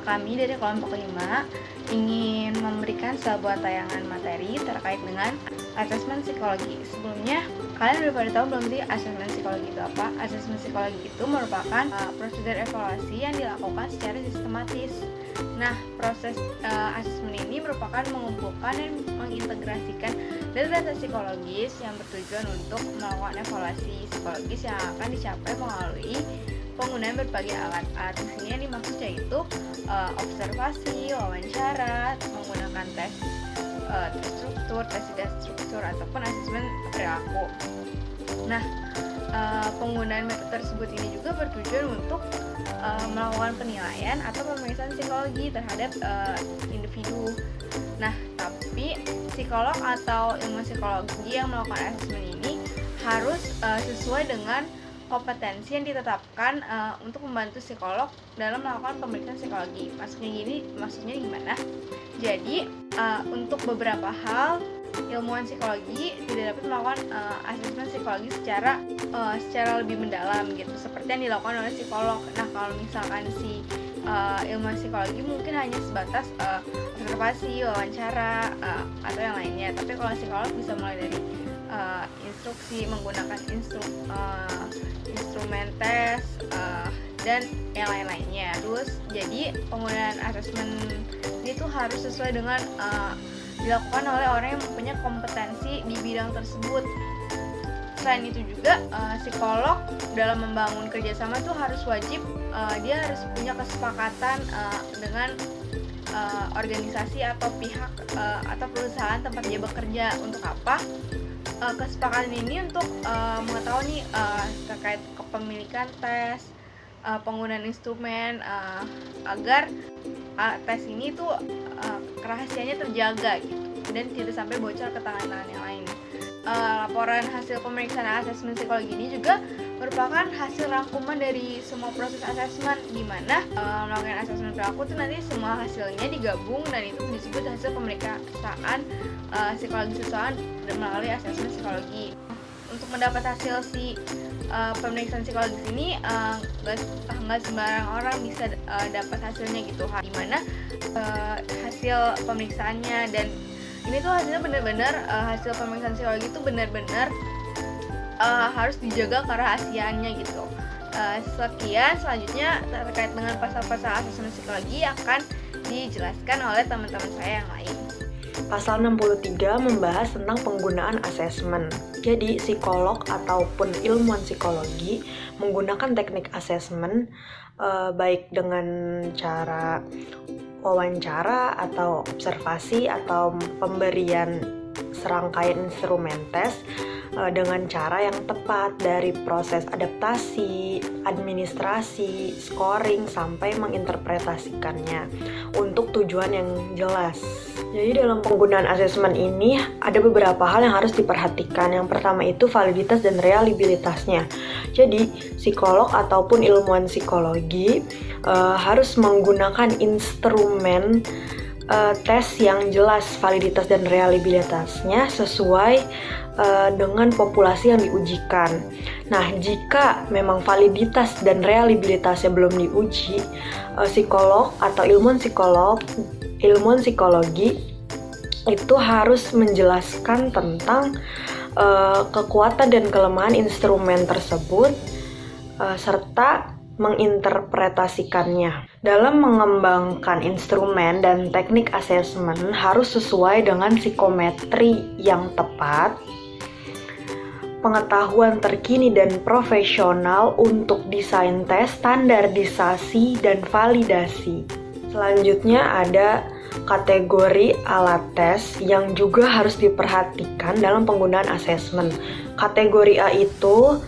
Kami dari kelompok 5 ingin memberikan sebuah tayangan materi terkait dengan asesmen psikologi. Sebelumnya, kalian udah pada tahu belum sih asesmen psikologi itu apa? Asesmen psikologi itu merupakan prosedur evaluasi yang dilakukan secara sistematis. Nah, proses asesmen ini merupakan mengumpulkan dan mengintegrasikan data psikologis yang bertujuan untuk melakukan evaluasi psikologis yang akan dicapai melalui penggunaan berbagai alat. Di sini yang dimaksud yaitu observasi, wawancara, menggunakan tes struktur, tes tidak struktur, ataupun asesmen perilaku. Nah, penggunaan metode tersebut ini juga bertujuan untuk melakukan penilaian atau pemeriksaan psikologi terhadap individu. Nah, tapi psikolog atau ilmu psikologi yang melakukan asesmen ini harus sesuai dengan kompetensi yang ditetapkan untuk membantu psikolog dalam melakukan pemeriksaan psikologi. Maksudnya gimana? Jadi untuk beberapa hal ilmuwan psikologi tidak dapat melakukan asesmen psikologi secara lebih mendalam gitu, seperti yang dilakukan oleh psikolog. Nah, kalau misalkan si ilmuwan psikologi mungkin hanya sebatas observasi, wawancara, atau yang lainnya. Tapi kalau psikolog bisa mulai dari instruksi, menggunakan instrumen tes, dan yang lain-lainnya. Terus jadi penggunaan asesmen ini tuh harus sesuai dengan dilakukan oleh orang yang mempunyai kompetensi di bidang tersebut. Selain itu juga psikolog dalam membangun kerjasama tuh harus wajib dia harus punya kesepakatan dengan organisasi atau pihak atau perusahaan tempat dia bekerja. Untuk apa? Kesepakatan ini untuk mengetahui terkait kepemilikan tes, penggunaan instrumen, agar tes ini tuh kerahasiaannya terjaga gitu, dan tidak sampai bocor ke tangan-tangan yang lain. Laporan hasil pemeriksaan asesmen psikologi ini juga merupakan hasil rangkuman dari semua proses asesmen, di mana melakukan asesmen perilaku itu nanti semua hasilnya digabung dan itu disebut hasil pemeriksaan psikologi seseorang melalui asesmen psikologi. Untuk mendapat hasil pemeriksaan psikologis ini nggak sembarang orang bisa dapat hasilnya gitu, dimana hasil pemeriksaannya dan ini tuh hasilnya benar-benar hasil pemeriksaan psikologi itu benar-benar harus dijaga kerahasiaannya gitu. Sekian, selanjutnya terkait dengan pasal-pasal asesmen psikologi akan dijelaskan oleh teman-teman saya yang lain. Pasal 63 membahas tentang penggunaan asesmen. Jadi, psikolog ataupun ilmuwan psikologi menggunakan teknik asesmen baik dengan cara wawancara atau observasi atau pemberian serangkaian instrumen tes dengan cara yang tepat, dari proses adaptasi, administrasi, scoring, sampai menginterpretasikannya untuk tujuan yang jelas. Jadi dalam penggunaan asesmen ini ada beberapa hal yang harus diperhatikan. Yang pertama itu validitas dan reliabilitasnya. Jadi psikolog ataupun ilmuwan psikologi harus menggunakan instrumen tes yang jelas validitas dan reliabilitasnya sesuai dengan populasi yang diujikan. Nah, jika memang validitas dan reliabilitasnya belum diuji, psikolog atau ilmuwan psikologi itu harus menjelaskan tentang kekuatan dan kelemahan instrumen tersebut serta menginterpretasikannya. Dalam mengembangkan instrumen dan teknik asesmen harus sesuai dengan psikometri yang tepat, pengetahuan terkini dan profesional untuk desain tes, standarisasi, dan validasi. Selanjutnya ada kategori alat tes yang juga harus diperhatikan dalam penggunaan asesmen. Kategori A itu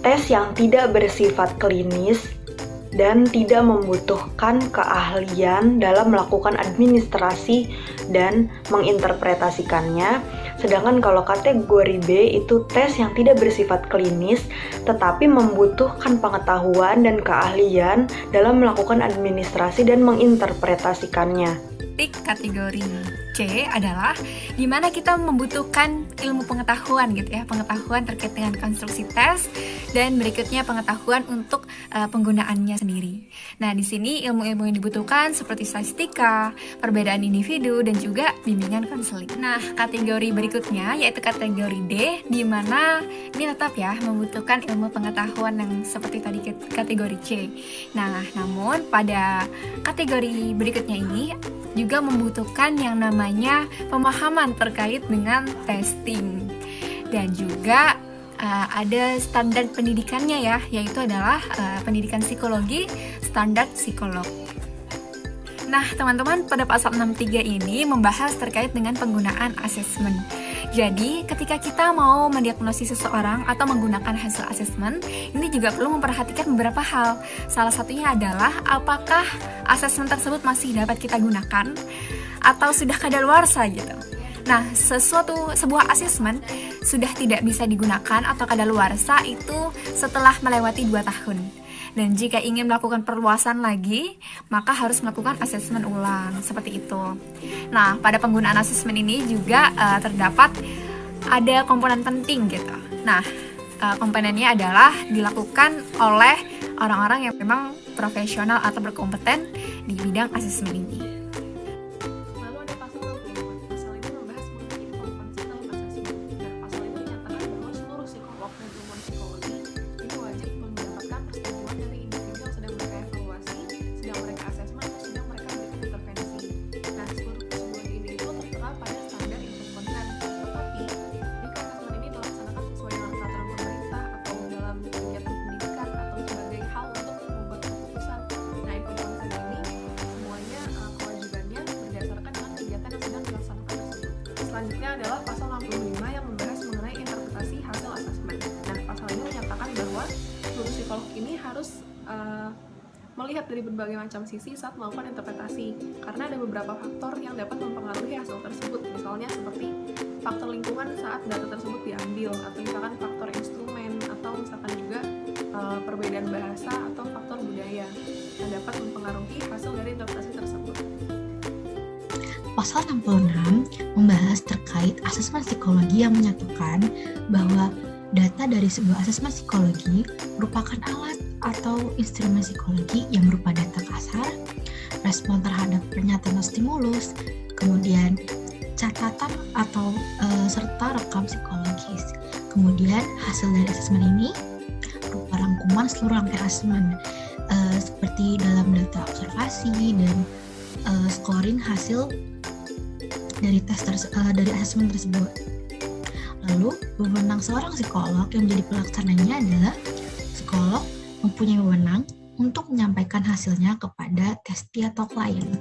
tes yang tidak bersifat klinis dan tidak membutuhkan keahlian dalam melakukan administrasi dan menginterpretasikannya. Sedangkan kalau kategori B itu tes yang tidak bersifat klinis tetapi membutuhkan pengetahuan dan keahlian dalam melakukan administrasi dan menginterpretasikannya. Tik kategori C adalah di mana kita membutuhkan ilmu pengetahuan gitu ya, pengetahuan terkait dengan konstruksi tes dan berikutnya pengetahuan untuk penggunaannya sendiri. Nah, di sini ilmu-ilmu yang dibutuhkan seperti statistika, perbedaan individu dan juga bimbingan konseling. Nah, kategori berikutnya yaitu kategori D, di mana ini tetap ya membutuhkan ilmu pengetahuan yang seperti tadi kategori C. Nah, namun pada kategori berikutnya ini juga membutuhkan yang namanya pemahaman terkait dengan testing dan juga ada standar pendidikannya ya, yaitu adalah pendidikan psikologi standar psikolog. Nah, teman-teman, pada pasal 63 ini membahas terkait dengan penggunaan asesmen. Jadi, ketika kita mau mendiagnosis seseorang atau menggunakan hasil asesmen, ini juga perlu memperhatikan beberapa hal. Salah satunya adalah apakah asesmen tersebut masih dapat kita gunakan atau sudah kadaluarsa gitu. Nah, sebuah asesmen sudah tidak bisa digunakan atau kadaluarsa itu setelah melewati 2 tahun. Dan jika ingin melakukan perluasan lagi, maka harus melakukan asesmen ulang, seperti itu. Nah, pada penggunaan asesmen ini juga terdapat ada komponen penting gitu. Nah, komponennya adalah dilakukan oleh orang-orang yang memang profesional atau berkompeten di bidang asesmen ini. Lalu ada pasal 60. Pasal ini membahas mengenai kompetensi dalam asesmen. Dan pasal ini menyatakan bahwa seluruh psikolog dan ilmuwan psikologi ini wajib mendapatkan persetujuan dari individu yang sedang mereka evaluasi, sedang mereka asesmen, atau sedang mereka berikan intervensi. Nah, seluruh persetujuan ini itu tertera pada standar yang berkepentingan. Tetapi, jika asesmen ini dilaksanakan sesuai dengan peraturan pemerintah atau dalam kegiatan pendidikan atau sebagai hal untuk membuat keputusan, nah informasi ini semuanya kewajibannya berdasarkan dengan kegiatan yang sedang dilaksanakan tersebut. Selanjutnya adalah pasal 65 yang membahas mengenai interpretasi hasil asesmen. Nah, pasal ini menyatakan bahwa seluruh psikolog ini harus melihat dari berbagai macam sisi saat melakukan interpretasi, karena ada beberapa faktor yang dapat mempengaruhi hasil tersebut, misalnya seperti faktor lingkungan saat data tersebut diambil, atau misalkan faktor instrumen, atau misalkan juga perbedaan bahasa atau faktor budaya yang dapat mempengaruhi hasil dari interpretasi tersebut. Pasal 66 membahas terkait asesmen psikologi yang menyatakan bahwa data dari sebuah asesmen psikologi merupakan alat atau instrumen psikologi yang berupa data kasar, respon terhadap pernyataan stimulus, kemudian catatan atau serta rekam psikologis. Kemudian hasil dari asesmen ini berupa rangkuman seluruh rangkaian asesmen seperti dalam data observasi dan scoring hasil dari dari asesmen tersebut. Lalu, wewenang seorang psikolog yang menjadi pelaksananya adalah psikolog mempunyai wewenang untuk menyampaikan hasilnya kepada testi atau klien.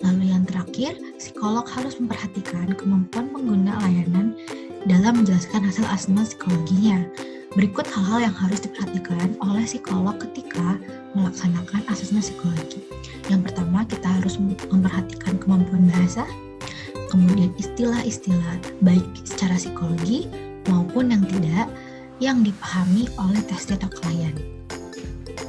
Lalu yang terakhir, psikolog harus memperhatikan kemampuan pengguna layanan dalam menjelaskan hasil asesmen psikologinya. Berikut hal-hal yang harus diperhatikan oleh psikolog ketika melaksanakan asesmen psikologi. Yang pertama, kita harus memperhatikan kemampuan bahasa, kemudian istilah-istilah baik secara psikologi maupun yang tidak yang dipahami oleh testi atau klien.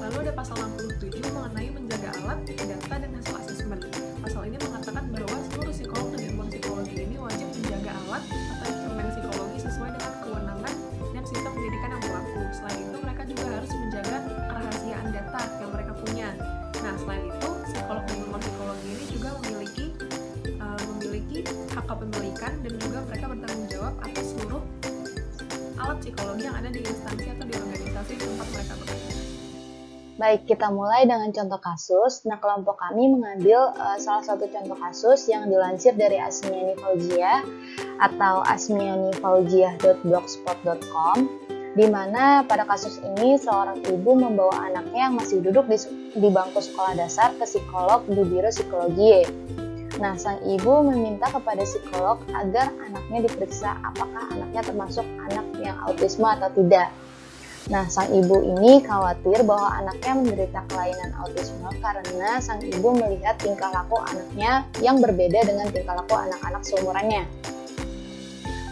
Lalu ada pasal 67 mengenai menjaga alat, data, dan hasil asesmen. Pasal ini mengatakan bahwa seluruh psikolog dan ilmuwan psikologi ini wajib menjaga alat atau instrumen psikologi sesuai dengan kewenangan dan sistem pendidikan yang berlaku. Selain itu, mereka juga harus menjaga kerahasiaan data yang mereka punya. Nah, selain itu, psikolog dan ilmuwan psikologi ini juga memiliki hak kepemilikan dan juga mereka bertanggung jawab atas seluruh alat psikologi yang ada di instansi atau di organisasi tempat mereka bekerja. Baik, kita mulai dengan contoh kasus. Nah, kelompok kami mengambil salah satu contoh kasus yang dilansir dari Asmiani Fauziah atau asmianifauziah.blogspot.com, di mana pada kasus ini seorang ibu membawa anaknya yang masih duduk di bangku sekolah dasar ke psikolog di Biro Psikologi. Nah, sang ibu meminta kepada psikolog agar anaknya diperiksa apakah anaknya termasuk anak yang autisme atau tidak. Nah, sang ibu ini khawatir bahwa anaknya menderita kelainan autisme karena sang ibu melihat tingkah laku anaknya yang berbeda dengan tingkah laku anak-anak seumurannya.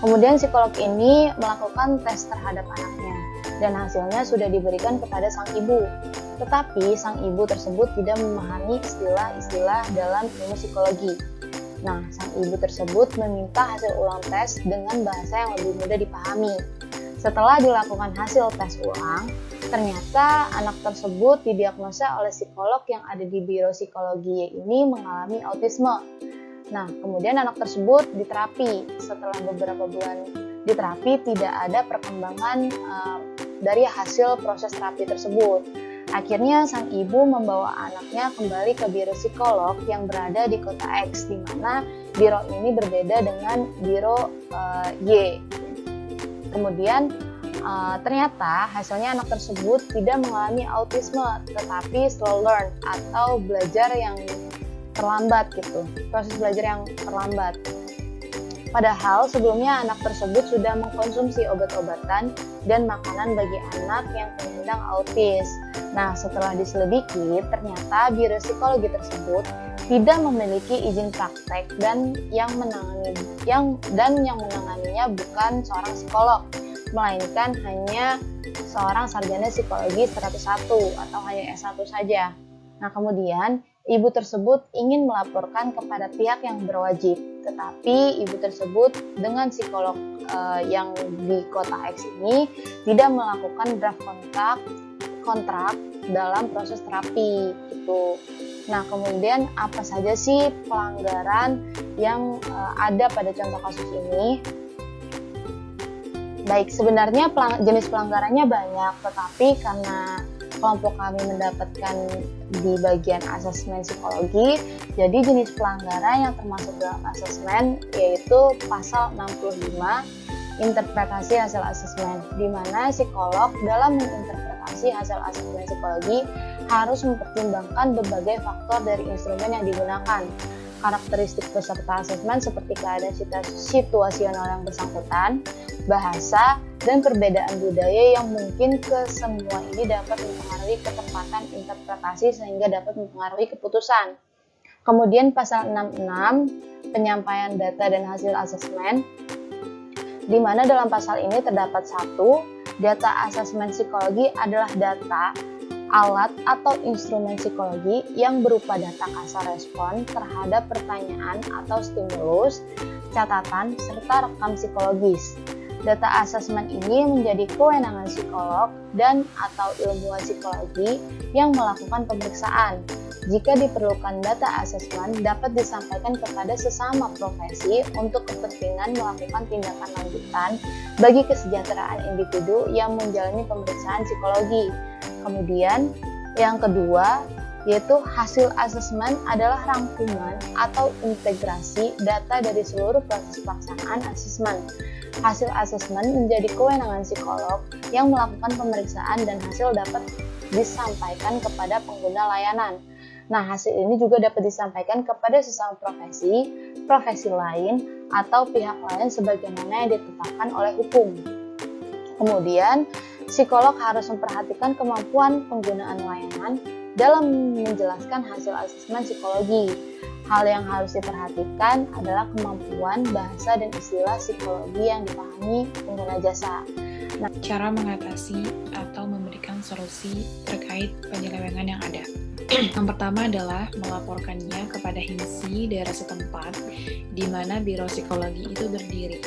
Kemudian psikolog ini melakukan tes terhadap anaknya dan hasilnya sudah diberikan kepada sang ibu. Tetapi sang ibu tersebut tidak memahami istilah-istilah dalam ilmu psikologi. Nah, sang ibu tersebut meminta hasil ulang tes dengan bahasa yang lebih mudah dipahami. Setelah dilakukan hasil tes ulang, ternyata anak tersebut didiagnosa oleh psikolog yang ada di Biro Psikologi ini mengalami autisme. Nah, kemudian anak tersebut diterapi. Setelah beberapa bulan diterapi, tidak ada perkembangan dari hasil proses terapi tersebut. Akhirnya sang ibu membawa anaknya kembali ke biro psikolog yang berada di kota X, di mana biro ini berbeda dengan biro Y. Kemudian ternyata hasilnya anak tersebut tidak mengalami autisme, tetapi slow learn atau belajar yang terlambat gitu, proses belajar yang terlambat. Padahal sebelumnya anak tersebut sudah mengkonsumsi obat-obatan dan makanan bagi anak yang penyandang autis. Nah, setelah diselidiki, ternyata biro psikologi tersebut tidak memiliki izin praktek dan yang menanganinya bukan seorang psikolog, melainkan hanya seorang sarjana psikologi 101 atau hanya S1 saja. Nah, kemudian ibu tersebut ingin melaporkan kepada pihak yang berwajib, tetapi ibu tersebut dengan psikolog yang di kota X ini tidak melakukan draft kontrak dalam proses terapi gitu. Nah, kemudian apa saja sih pelanggaran yang ada pada contoh kasus ini? Baik, sebenarnya jenis pelanggarannya banyak, tetapi karena kelompok kami mendapatkan di bagian asesmen psikologi, jadi jenis pelanggaran yang termasuk dalam asesmen yaitu pasal 65 interpretasi hasil asesmen, di mana psikolog dalam menginterpretasi hasil asesmen psikologi harus mempertimbangkan berbagai faktor dari instrumen yang digunakan. Karakteristik peserta asesmen seperti keadaan situasional yang bersangkutan, bahasa, dan perbedaan budaya yang mungkin kesemua ini dapat mempengaruhi ketepatan interpretasi sehingga dapat mempengaruhi keputusan. Kemudian pasal 66 penyampaian data dan hasil asesmen, di mana dalam pasal ini terdapat 1, data asesmen psikologi adalah data, alat atau instrumen psikologi yang berupa data kasar respon terhadap pertanyaan atau stimulus, catatan, serta rekam psikologis. Data asesmen ini menjadi kewenangan psikolog dan atau ilmuwan psikologi yang melakukan pemeriksaan. Jika diperlukan data asesmen dapat disampaikan kepada sesama profesi untuk kepentingan melakukan tindakan lanjutan bagi kesejahteraan individu yang menjalani pemeriksaan psikologi. Kemudian yang kedua yaitu hasil asesmen adalah rangkuman atau integrasi data dari seluruh proses pelaksanaan asesmen. Hasil asesmen menjadi kewenangan psikolog yang melakukan pemeriksaan dan hasil dapat disampaikan kepada pengguna layanan. Nah, hasil ini juga dapat disampaikan kepada sesama profesi lain atau pihak lain sebagaimana yang ditetapkan oleh hukum. Kemudian, psikolog harus memperhatikan kemampuan penggunaan layanan dalam menjelaskan hasil asesmen psikologi. Hal yang harus diperhatikan adalah kemampuan bahasa dan istilah psikologi yang dipahami pengguna jasa. Nah, cara mengatasi atau memberikan solusi terkait penyelewengan yang ada. Yang pertama adalah melaporkannya kepada HIMSI daerah setempat di mana Biro Psikologi itu berdiri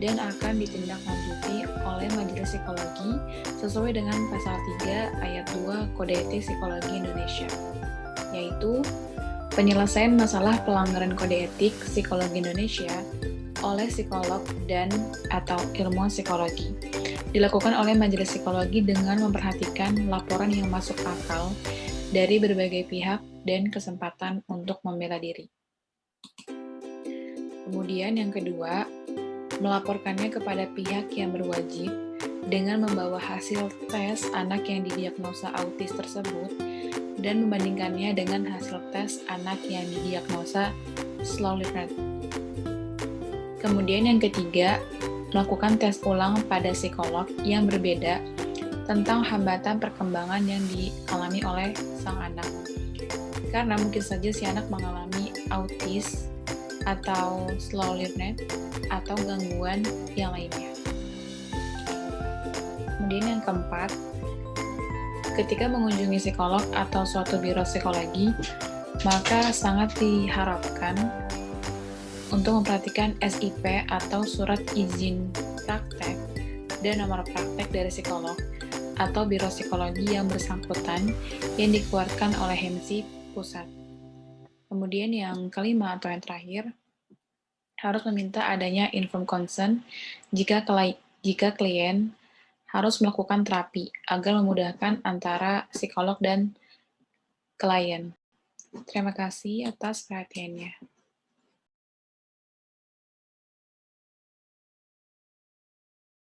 dan akan ditindaklanjuti oleh Majelis Psikologi sesuai dengan pasal 3 ayat 2 Kode Etik Psikologi Indonesia, yaitu penyelesaian masalah pelanggaran Kode Etik Psikologi Indonesia oleh psikolog dan atau ilmuwan psikologi dilakukan oleh Majelis Psikologi dengan memperhatikan laporan yang masuk akal dari berbagai pihak dan kesempatan untuk membela diri. Kemudian yang kedua, melaporkannya kepada pihak yang berwajib dengan membawa hasil tes anak yang didiagnosa autis tersebut dan membandingkannya dengan hasil tes anak yang didiagnosa slow learner. Kemudian yang ketiga, melakukan tes ulang pada psikolog yang berbeda tentang hambatan perkembangan yang dialami oleh sang anak. Karena mungkin saja si anak mengalami autis atau slow learner atau gangguan yang lainnya. Kemudian yang keempat, ketika mengunjungi psikolog atau suatu biro psikologi, maka sangat diharapkan untuk memperhatikan SIP atau surat izin praktek dan nomor praktek dari psikolog atau biro psikologi yang bersangkutan yang dikeluarkan oleh HEMSI pusat. Kemudian yang kelima atau yang terakhir, harus meminta adanya informed consent jika klien harus melakukan terapi agar memudahkan antara psikolog dan klien. Terima kasih atas perhatiannya.